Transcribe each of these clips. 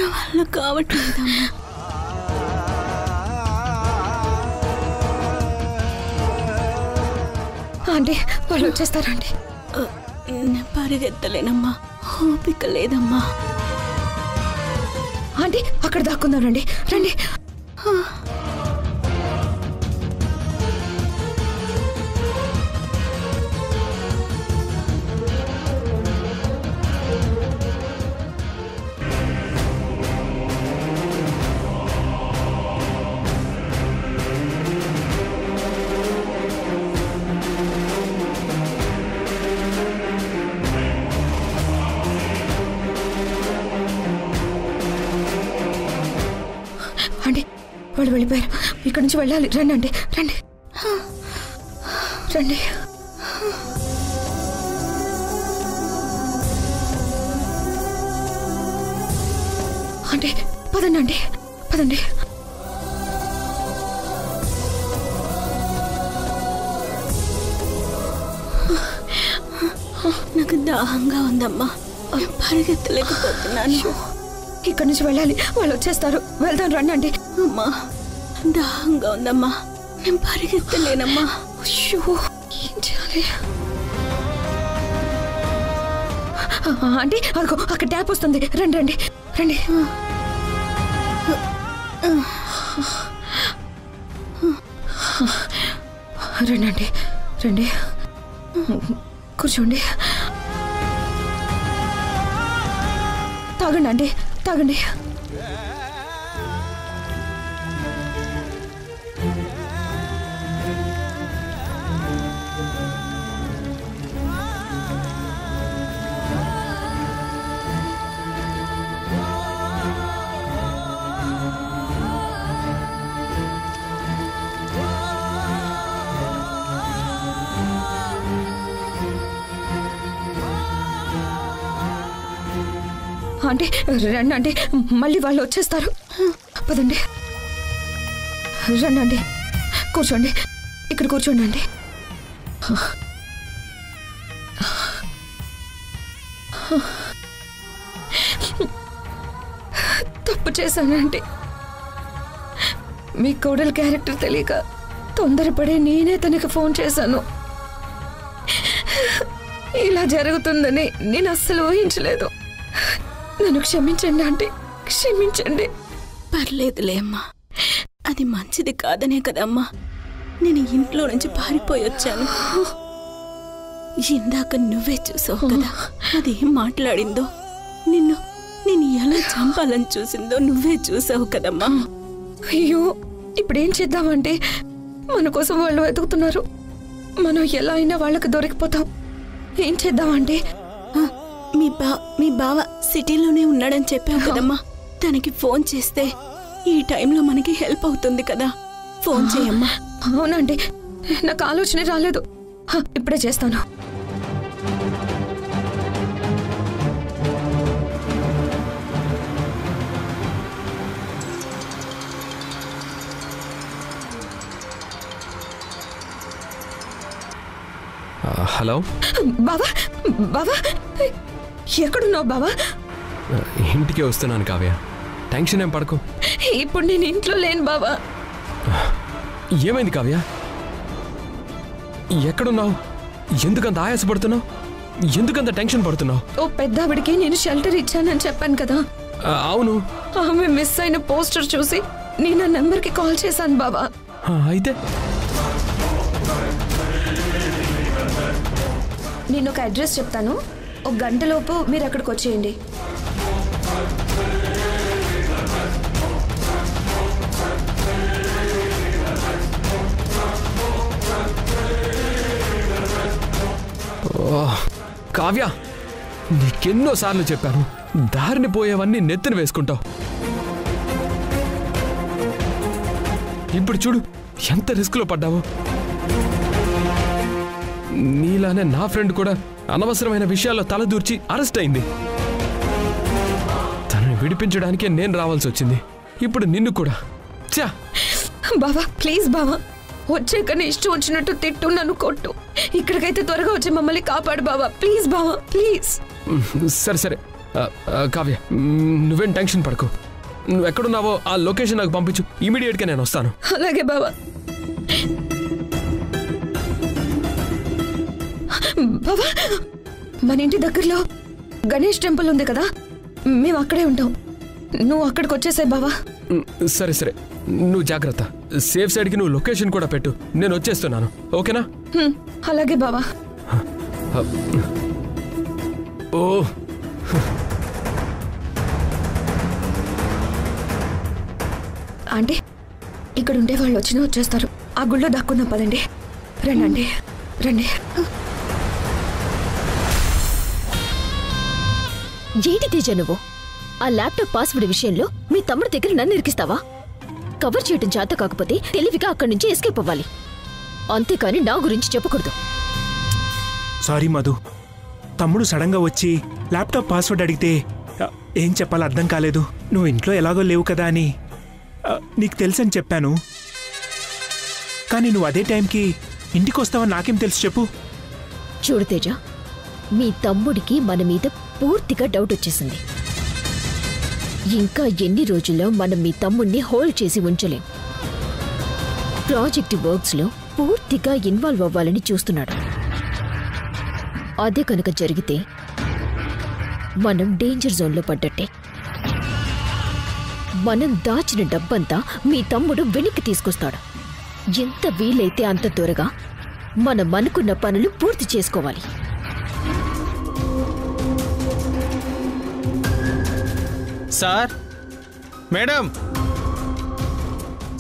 నా వల్ల కావట్లేదమ్మా. ఆంటీ వాళ్ళు వచ్చేస్తారండి. నేను పరిగెత్తలేనమ్మా, ఓపిక లేదమ్మా. ఆంటీ అక్కడ దాక్కుందాం రండి. రండి. వాళ్ళు వెళ్ళిపోయారు. ఇక్కడి నుంచి వెళ్ళాలి. రండి అండి, రండి రండి. అంటే పదండి అండి, పదండి. నాకు దాహంగా ఉందమ్మా, పరిగెత్తలేకపోతున్నాను. ఇక్కడి నుంచి వెళ్ళాలి, వాళ్ళు వచ్చేస్తారు. వెళ్దాం రండి అండి. అమ్మా దాహంగా ఉందమ్మా, నేను పరిగెత్తలేనమ్మా. ఏం చేయాలి అంటే? అదిగో అక్కడ ట్యాప్ వస్తుంది. రండి రండి రండి. రండి అండి, రండి, కూర్చోండి. తాగండి అండి, తాగండి. అంటే రండి అంటే మళ్ళీ వాళ్ళు వచ్చేస్తారు. పదండి, రండి అండి, కూర్చోండి. ఇక్కడ కూర్చోండి అండి. తప్పు చేశానండి. మీ కోడలు క్యారెక్టర్ తెలియక తొందరపడే నేనే తనకి ఫోన్ చేశాను. ఇలా జరుగుతుందని నేను అస్సలు ఊహించలేదు. నన్ను క్షమించండి ఆంటీ, క్షమించండి. పర్లేదులే అమ్మా, అది మంచిది కాదనే కదమ్మా నేను ఇంట్లో నుంచి పారిపోయి వచ్చాను. ఇందాక నువ్వే చూసావు కదా అదేం మాట్లాడిందో, నేను ఎలా చంపాలని చూసిందో నువ్వే చూసావు కదమ్మా. అయ్యో ఇప్పుడేం చేద్దామంటే? మన కోసం వాళ్ళు వెతుకుతున్నారు. మనం ఎలా అయినా వాళ్ళకి దొరికిపోతాం. ఏం చేద్దామంటే? మీ బావ సిటీలోనే ఉన్నాడని చెప్పావు కదమ్మా, తనకి ఫోన్ చేస్తే ఈ టైంలో మనకి హెల్ప్ అవుతుంది కదా. ఫోన్ చేయమ్మా. అవునండి, నాకు ఆలోచన రాలేదు. ఇప్పుడే చేస్తాను. హలో బావా, బావా ఎక్కడున్నావు బావా? ఇంటికి వస్తున్నాను కావ్య, టెన్షన్ ఏం పడకు. ఇప్పుడు నేను ఇంట్లో లేను బావా. ఏమైంది కావ్య? ఎక్కడున్నావు? ఎందుకంత ఆయాసపడుతున్నావు? ఎందుకంత టెన్షన్ పడుతున్నావు? ఓ పెద్దావిడికి నేను షెల్టర్ ఇచ్చానని చెప్పాను కదా. అవును. ఆమె మిస్ అయిన పోస్టర్ చూసి నేను ఆ నెంబర్కి కాల్ చేశాను బావా. అయితే నేను ఒక అడ్రస్ చెప్తాను, ఒక గంటలోపు మీరు అక్కడికి వచ్చేయండి. కావ్య, నీకెన్నోసార్లు చెప్పాను, దారిని పోయేవన్నీ నెత్తిన వేసుకుంటావు. ఇప్పుడు చూడు ఎంత రిస్క్లో పడ్డావో. నీలానే నా ఫ్రెండ్ కూడా అనవసరమైన విషయాల్లో తలదూర్చి అరెస్ట్ అయింది. తనని విడిపించడానికే నేను రావాల్సి వచ్చింది. ఇప్పుడు నిన్ను కూడా. చా బావా ప్లీజ్ బావా, వచ్చాక నీ ఇష్టం వచ్చినట్టు తిట్టు, నన్ను కొట్టు. ఇక్కడికైతే త్వరగా వచ్చి మమ్మల్ని కాపాడు బావా, ప్లీజ్ బావా ప్లీజ్. సరే సరే, కావ్య, నువ్వేం టెన్షన్ పడకు. నువ్వు ఎక్కడున్నావో ఆ లొకేషన్ నాకు పంపించు. ఇమీడియట్గా నేను వస్తాను. అలాగే బావా. బావా, మన ఇంటి దగ్గరలో గణేష్ టెంపుల్ ఉంది కదా, మేము అక్కడే ఉంటాం. నువ్వు అక్కడికి వచ్చేసాయి బావా. సరే సరే, నువ్వు జాగ్రత్త. సేఫ్ సైడ్కి నువ్వు లొకేషన్ కూడా పెట్టు. నేను వచ్చేస్తున్నాను, ఓకేనా? అలాగే బావా. ఓ అంటే ఇక్కడ ఉండే వాళ్ళు వచ్చినా వచ్చేస్తారు. ఆ గుళ్ళో దాక్కుందాం పదండి. రండి రండి. ఏంటి తేజ నువ్వు ఆ ల్యాప్టాప్ పాస్వర్డ్ విషయంలో మీ తమ్ముడి దగ్గర నన్ను ఇరికిస్తావా? కవర్ చేయటం చేత కాకపోతే తెలివిగా అక్కడి నుంచి ఎస్కేప్ అవ్వాలి, అంతేకాని నా గురించి చెప్పకూడదు. సారీ మధు, తమ్ముడు సడన్గా వచ్చి ల్యాప్టాప్ పాస్వర్డ్ అడిగితే ఏం చెప్పాలో అర్థం కాలేదు. నువ్వు ఇంట్లో ఎలాగో లేవు కదా అని నీకు తెలుసని చెప్పాను. కానీ నువ్వు అదే టైంకి ఇంటికి వస్తావని నాకేం తెలుసు చెప్పు. చూడు తేజ, మీ తమ్ముడికి మన మీద పూర్తిగా డౌట్ వచ్చేసింది. ఇంకా ఎన్ని రోజుల్లో మనం మీ తమ్ముడిని హోల్డ్ చేసి ఉంచలేం. ప్రాజెక్ట్ వర్క్స్లో పూర్తిగా ఇన్వాల్వ్ అవ్వాలని చూస్తున్నాడు. అదే కనుక జరిగితే మనం డేంజర్ జోన్లో పడ్డట్టే. మనం దాచిన డబ్బంతా మీ తమ్ముడు వెనక్కి తీసుకొస్తాడు. ఎంత వీలైతే అంత త్వరగా మనం అనుకున్న పనులు పూర్తి చేసుకోవాలి. Sir, madam,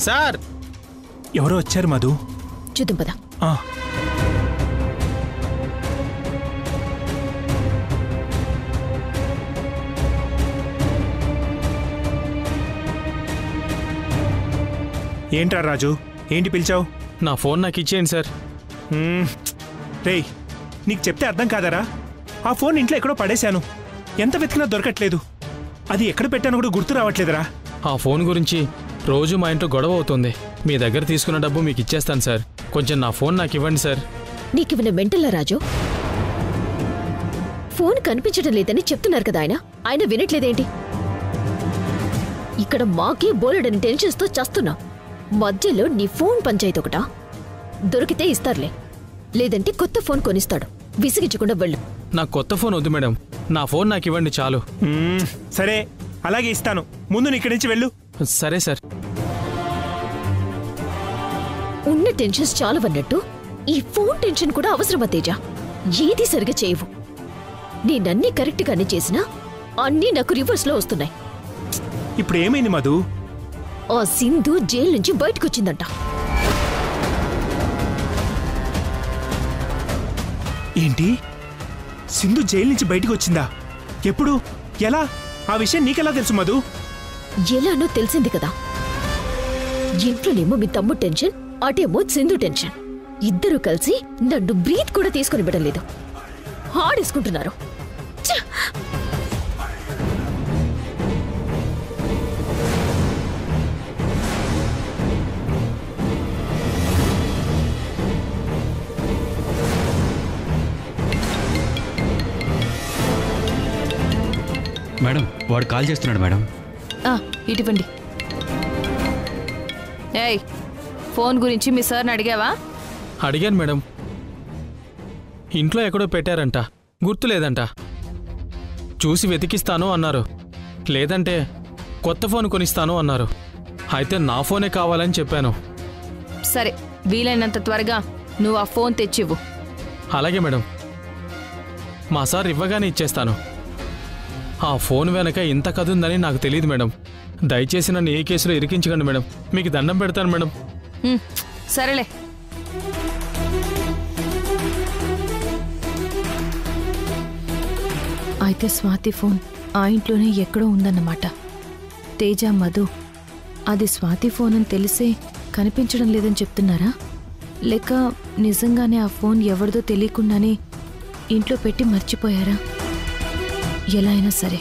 sir. ఎవరో వచ్చారు మధు. చూద్దాం పద. ఏంట్రా రాజు, ఏంటి పిలిచావు? నా ఫోన్ నాకు ఇచ్చేయండి సార్. రేయ్, నీకు చెప్తే అర్థం కాదరా? ఆ ఫోన్ ఇంట్లో ఎక్కడో పడేశాను. ఎంత వెతికినా దొరకట్లేదు. అది ఎక్కడ పెట్టానో కూడా గుర్తు రావట్లేదురా. ఆ ఫోన్ గురించి రోజు మా ఇంట్లో గొడవ అవుతుంది. మీ దగ్గర తీసుకున్న డబ్బు మీకు ఇచ్చేస్తాను సార్. కొంచెం నా ఫోన్ నాకు ఇవ్వండి సార్. నీకివన్న మెంటల్లా రాజు? ఫోన్ కనిపించడం లేదని చెప్తున్నారు కదా ఆయన వినట్లేదేంటి? ఇక్కడ మాకే బోలెడని టెన్షన్స్తో చస్తున్నా. మధ్యలో నీ ఫోన్ పంచాయతీ ఒకటా? దొరికితే ఇస్తారులే, లేదంటే కొత్త ఫోన్ కొనిస్తాడు. విసిగించకుండా వెళ్ళు. నాకు కొత్త ఫోన్ వద్దు మేడం, నా ఫోన్ నాకు ఇవ్వండి చాలు. సరే, అలాగే ఇస్తాను. ముందు ఇక్కడి నుంచి వెళ్ళు. సరే సార్. ఉన్న టెన్షన్స్ చాలవన్నట్టు ఈ ఫోన్ టెన్షన్ కూడా అవసరమా తేజ? ఏది సరిగా చేయవు. నేనన్నీ కరెక్ట్గానే చేసినా అన్నీ నాకు రివర్స్లో వస్తున్నాయి. ఇప్పుడు ఏమైంది మధు? ఆ సింధు జైలు నుంచి బయటకొచ్చిందంట. ఏంటి? సింధు జైలు నుంచి బయటకు వచ్చిందా? ఎప్పుడు? ఎలా? ఆ విషయం నీకెలా తెలుసు మధు? ఎలానో తెలిసింది కదా. ఇంట్లోనేమో మీ తమ్ముడు టెన్షన్, అటేమో సింధు టెన్షన్. ఇద్దరూ కలిసి నన్ను బ్రీత్ కూడా తీసుకుని బిడలేదు. ఆడేసుకుంటున్నారు. మేడం, వాడు కాల్ చేస్తున్నాడు మేడం. ఇటువంటి ఏయ్, ఫోన్ గురించి మీ సార్ని అడిగావా? అడిగాను మేడం. ఇంట్లో ఎక్కడో పెట్టారంట, గుర్తులేదంట. చూసి వెతికిస్తాను అన్నారు. లేదంటే కొత్త ఫోన్ కొనిస్తాను అన్నారు. అయితే నా ఫోనే కావాలని చెప్పాను. సరే, వీలైనంత త్వరగా నువ్వు ఆ ఫోన్ తెచ్చివ్వు. అలాగే మేడం, మా సార్ ఇవ్వగానే ఇచ్చేస్తాను. ఆ ఫోన్ వెనక ఇంత కథ ఉందని నాకు తెలియదు మేడం. దయచేసి నన్ను ఏ కేసులో ఇరికించకండి మేడం. మీకు దండం పెడతాను మేడం. సరేలే. అయితే స్వాతి ఫోన్ ఆ ఇంట్లోనే ఎక్కడో ఉందన్నమాట. తేజ, మధు అది స్వాతి ఫోన్ అని తెలిసే కనిపించడం లేదని చెప్తున్నారా? లేక నిజంగానే ఆ ఫోన్ ఎవరిదో తెలియకుండానే ఇంట్లో పెట్టి మర్చిపోయారా? ఎలా అయినా సరే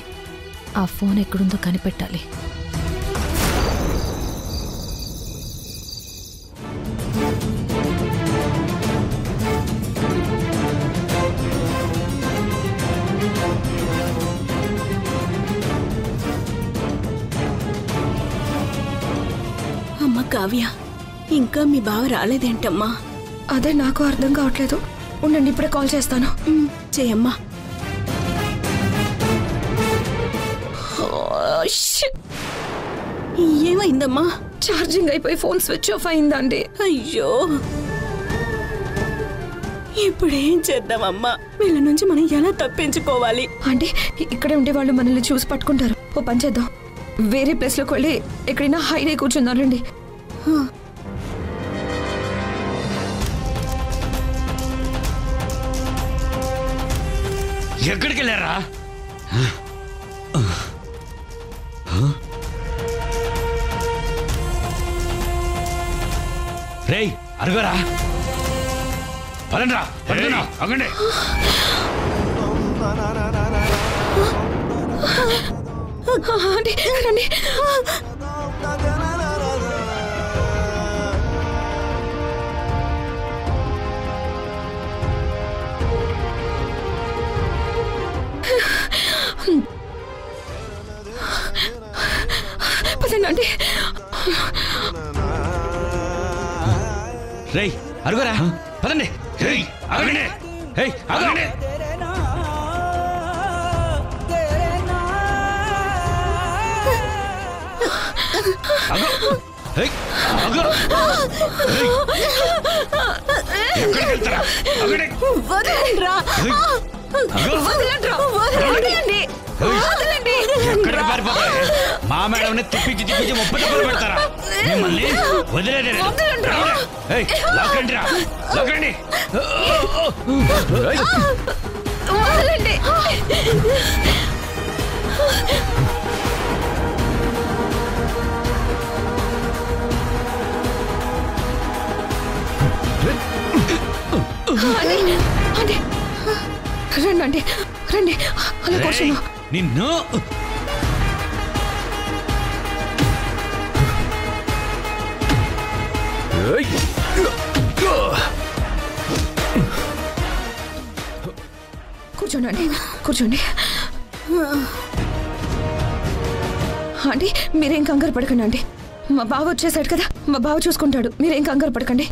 ఆ ఫోన్ ఎక్కడుందో కనిపెట్టాలి. కావ్య, ఇంకా మీ బావ రాలేదేంటమ్మా? అదే నాకు అర్థం కావట్లేదు. ఉండండి, ఇప్పుడే కాల్ చేస్తాను. చేయమ్మా. ఏమైందమ్మా? ఛార్జింగ్ అయిపోయి ఫోన్ స్విచ్ ఆఫ్ అయిందండి. అయ్యో, ఇప్పుడేం చేద్దామమ్మా? వీళ్ళ నుంచి మనం ఎలా తప్పించుకోవాలి? అంటే ఇక్కడే ఉండే వాళ్ళు మనల్ని చూసి పట్టుకుంటారు. ఓ పని చేద్దాం, వేరే ప్లేస్లోకి వెళ్ళి ఎక్కడైనా హైడ్ అయి కూర్చున్నారండి. ఎక్కడికి వెళ్ళారా? రేయ్ అరుగరా, పదండ్రా, అగండి. అంటే రండి. పదండి. రేయ్ అరుగరా, పదండి. రేయ్ అగండి. రేయ్ అగండి. మా మేడం తిప్పించి ముప్పై డబ్బులు పెడతారా? మిమ్మల్ని వదిలేదే. రండి, రండి, అలా కూర్చున్నా. నిన్ను కూర్చోండి, కూర్చోండి. ఆంటీ మీరేం కంగారు పడకండి. ఆంటీ మా బావ వచ్చేసాడు కదా, మా బావ చూసుకుంటాడు. మీరేం కంగారు పడకండి.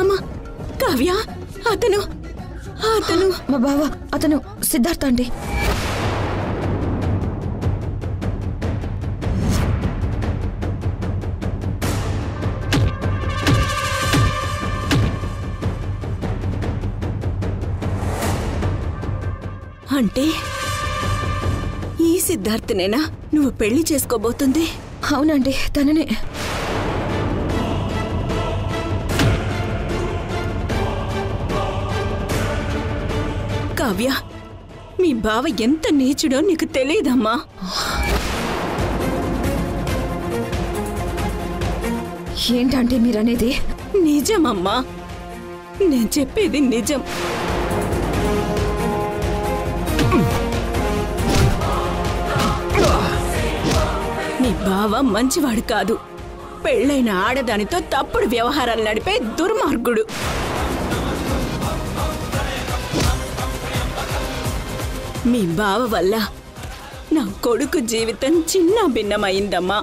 అమ్మా కావ్య, అతను మా బావ, అతను సిద్ధార్థ అండి. అంటే ఈ సిద్ధార్థనేనా నువ్వు పెళ్లి చేసుకోబోతుంది? అవునండి, తననే. కావ్య, మీ బావ ఎంత నీచుడో నీకు తెలియదమ్మా. ఏంటంటే మీరనేది? నిజమమ్మా, నేను చెప్పేది నిజం. నీ బావ మంచివాడు కాదు, పెళ్ళైన ఆడదానితో తప్పుడు వ్యవహారాలు నడిపే దుర్మార్గుడు. మీ బావ వల్ల నా కొడుకు జీవితం చిన్న భిన్నమైందమ్మా.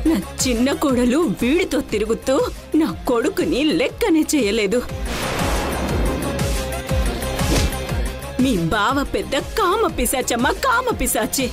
నా చిన్న కోడలు వీడితో తిరుగుతూ నా కొడుకుని లెక్కనే చేయలేదు. మీ బావ పెద్ద కామ పిశాచమ్మ, కామ పిశాచి.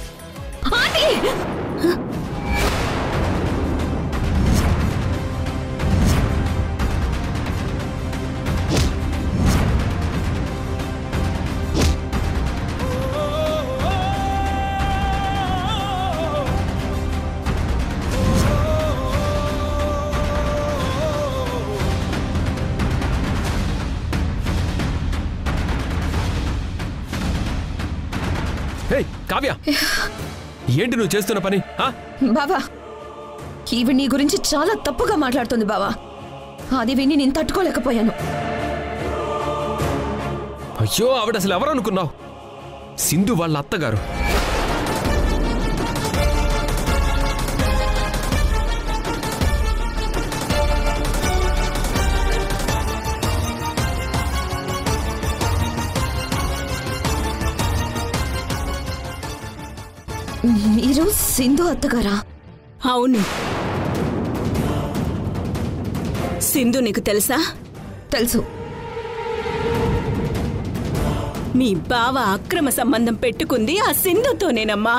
హే కావ్య, ఏంటి నువ్వు చేస్తున్న పని? బావా, ఈవి నీ గురించి చాలా తప్పుగా మాట్లాడుతుంది బావా. అది విని నేను తట్టుకోలేకపోయాను. అయ్యో, ఆవిడ అసలు ఎవరు అనుకున్నావు? సింధు వాళ్ళ అత్తగారు. మీరు సింధు అత్తగారా? అవును. సింధు నీకు తెలుసా? తెలుసు. మీ బావ అక్రమ సంబంధం పెట్టుకుంది ఆ సింధుతోనేనమ్మా.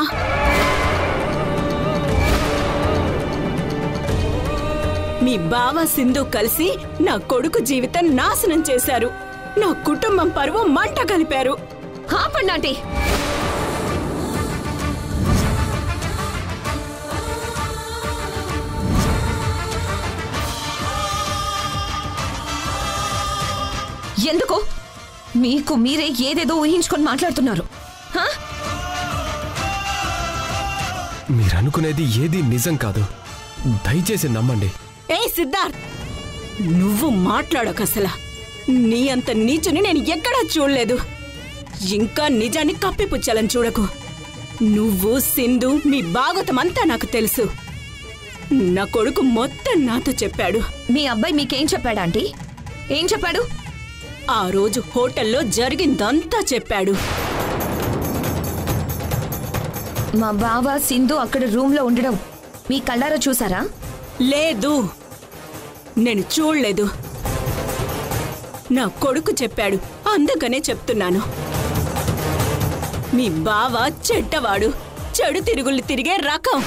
మీ బావ సింధు కలిసి నా కొడుకు జీవితం నాశనం చేశారు. నా కుటుంబం పరువు మంట కలిపారు. ఆపండి ఆంటీ. ఎందుకు మీకు మీరే ఏదేదో ఊహించుకొని మాట్లాడుతున్నారు? మీరనుకునేది ఏది నిజం కాదు. దయచేసి నమ్మండి. ఏ సిద్ధార్థ్, నువ్వు మాట్లాడకసలా. నీ అంత నీచుని నేను ఎక్కడా చూడలేదు. ఇంకా నిజాన్ని కప్పిపుచ్చాలని చూడకు. నువ్వు సింధు మీ భాగవతమంతా నాకు తెలుసు. నా కొడుకు మొత్తం నాతో చెప్పాడు. మీ అబ్బాయి మీకేం చెప్పాడా ఆంటీ? ఏం చెప్పాడు? ఆ రోజు హోటల్లో జరిగిందంతా చెప్పాడు. మా బావ సింధు అక్కడ రూమ్ లో ఉండడం మీ కళ్ళారా చూసారా? లేదు, నేను చూడలేదు. నా కొడుకు చెప్పాడు, అందుకనే చెప్తున్నాను. మీ బావ చెడ్డవాడు, చెడు తిరుగుళ్ళు తిరిగే రకం.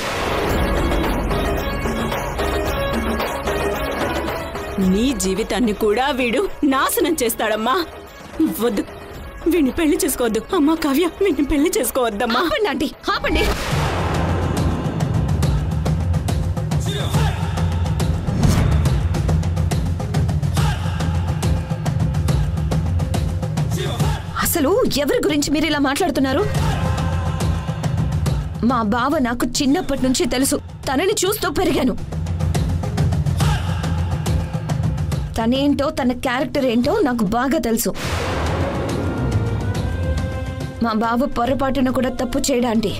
నీ జీవితాన్ని కూడా వీడు నాశనం చేస్తాడమ్మా. వద్దు, వీడిని పెళ్లి చేసుకోవద్దు. అమ్మా కావ్య, వీడిని పెళ్లి చేసుకోవద్దమ్మా. ఆపండి ఆంటీ, ఆపండి. అసలు ఎవరి గురించి మీరు ఇలా మాట్లాడుతున్నారు? మా బావ నాకు చిన్నప్పటి నుంచి తెలుసు. తనని చూస్తూ పెరిగాను. తనేంటో తన క్యారెక్టర్ ఏంటో నాకు బాగా తెలుసు. మా బావ పొరపాటున కూడా తప్పు చేయడానికి.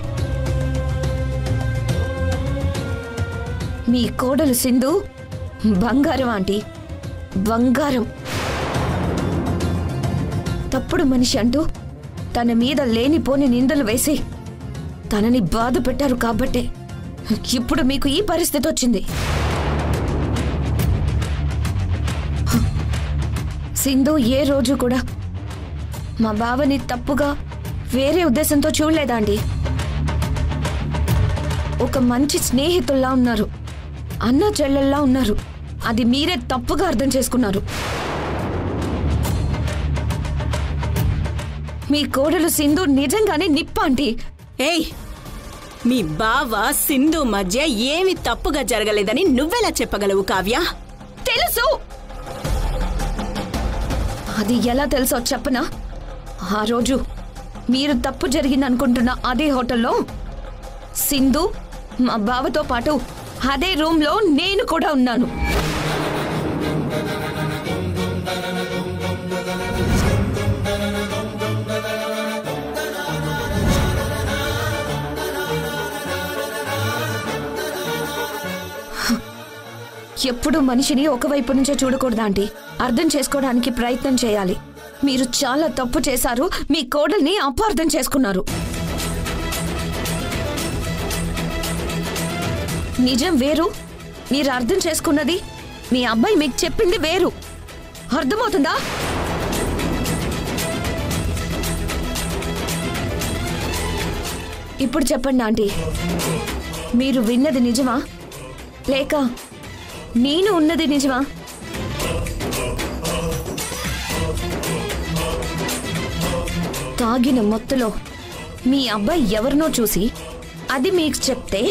మీ కోడలు సింధు బంగారం ఆంటీ, బంగారం. తప్పుడు మనిషి అంటూ తన మీద లేనిపోని నిందలు వేసి తనని బాధ పెట్టారు కాబట్టే ఇప్పుడు మీకు ఈ పరిస్థితి వచ్చింది. సింధు ఏ రోజు కూడా మా బావని తప్పుగా వేరే ఉద్దేశంతో చూడలేదా అండి? ఒక మంచి స్నేహితుల్లా ఉన్నారు, అన్న చెల్లెల్లా ఉన్నారు. అది మీరే తప్పుగా అర్థం చేసుకున్నారు. మీ కోడలు సింధు నిజంగానే నిప్పాంటి. ఏయ్, మీ బావ సింధు మధ్య ఏమి తప్పుగా జరగలేదని నువ్వెలా చెప్పగలవు కావ్య? తెలుసు. అది ఎలా తెలుసో చెప్పనా? ఆ రోజు మీరు తప్పు జరిగిందనుకుంటున్న అదే హోటల్లో సింధు మా బావతో పాటు అదే రూమ్లో నేను కూడా ఉన్నాను. ఎప్పుడు మనిషిని ఒకవైపు నుంచే చూడకూడదా ఆంటీ? అర్థం చేసుకోవడానికి ప్రయత్నం చేయాలి. మీరు చాలా తప్పు చేశారు. మీ కోడల్ని అపార్థం చేసుకున్నారు. నిజం వేరు, మీరు అర్థం చేసుకున్నది, మీ అబ్బాయి మీకు చెప్పింది వేరు. అర్థమవుతుందా? ఇప్పుడు చెప్పండి ఆంటీ, మీరు విన్నది నిజమా లేక నేను ఉన్నది నిజమా? తాగిన మొత్తులో మీ అబ్బాయి ఎవరినో చూసి అది మీకు చెప్తే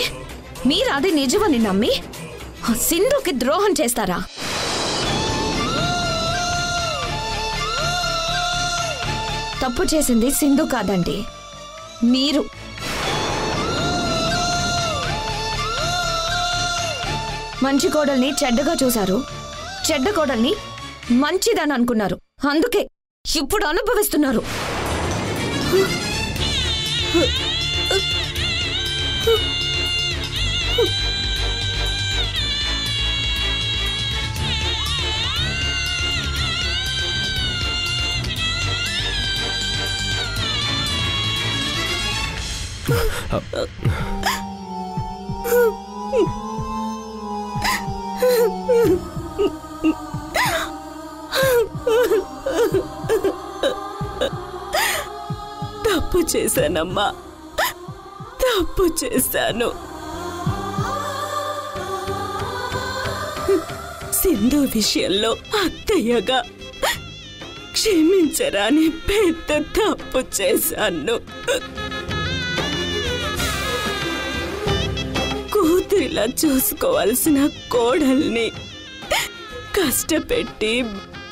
మీరు అది నిజమని నమ్మి సింధుకి ద్రోహం చేస్తారా? తప్పు చేసింది సింధు కాదండి, మీరు మంచి కోడల్ని చెడ్డగా చూశారు, చెడ్డ కోడల్ని మంచిదని అనుకున్నారు. అందుకే ఇప్పుడు అనుభవిస్తున్నారు. తప్పు చేశానమ్మా, తప్పు చేశాను. సింధు విషయంలో అత్తయ్యగా క్షమించరాని పెద్ద తప్పు చేశాను. కూతురిలా చూసుకోవాల్సిన కోడల్ని కష్టపెట్టి,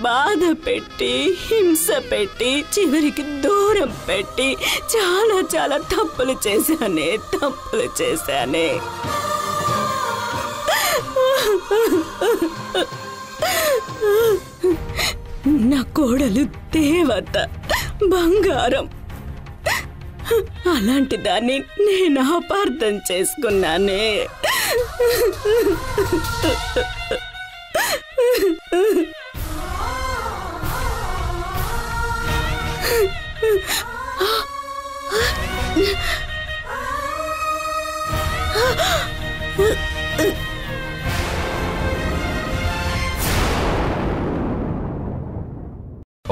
బాధ పెట్టి, హింస పెట్టి, చివరికి దూరం పెట్టి చాలా చాలా తప్పులు చేశానే. నా కోడలు దేవత, బంగారం. అలాంటి దాన్ని నేను అపార్థం చేసుకున్నానే.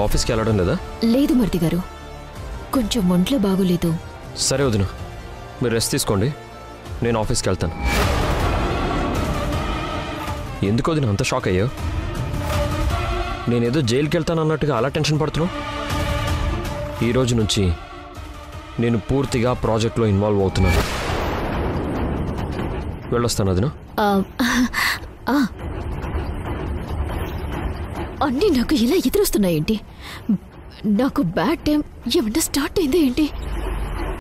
ఆఫీస్కి వెళ్ళడం లేదా? లేదు మరిది గారు, కొంచెం ఒంట్లో బాగోలేదు. సరే వదిన, మీరు రెస్ట్ తీసుకోండి, నేను ఆఫీస్కి వెళ్తాను. ఎందుకు వదిన అంత షాక్ అయ్యో? నేనేదో జైలుకి వెళ్తాను అన్నట్టుగా అలా టెన్షన్ పడుతున్నావు. ఈరోజు నుంచి నేను పూర్తిగా ప్రాజెక్ట్లో ఇన్వాల్వ్ అవుతున్నాను. వెళ్ళొస్తాను వదిన. అన్నీ నాకు ఇలా ఎదురొస్తున్నాయేంటి? నాకు బ్యాడ్ టైం ఏమన్నా స్టార్ట్ అయిందా ఏంటి?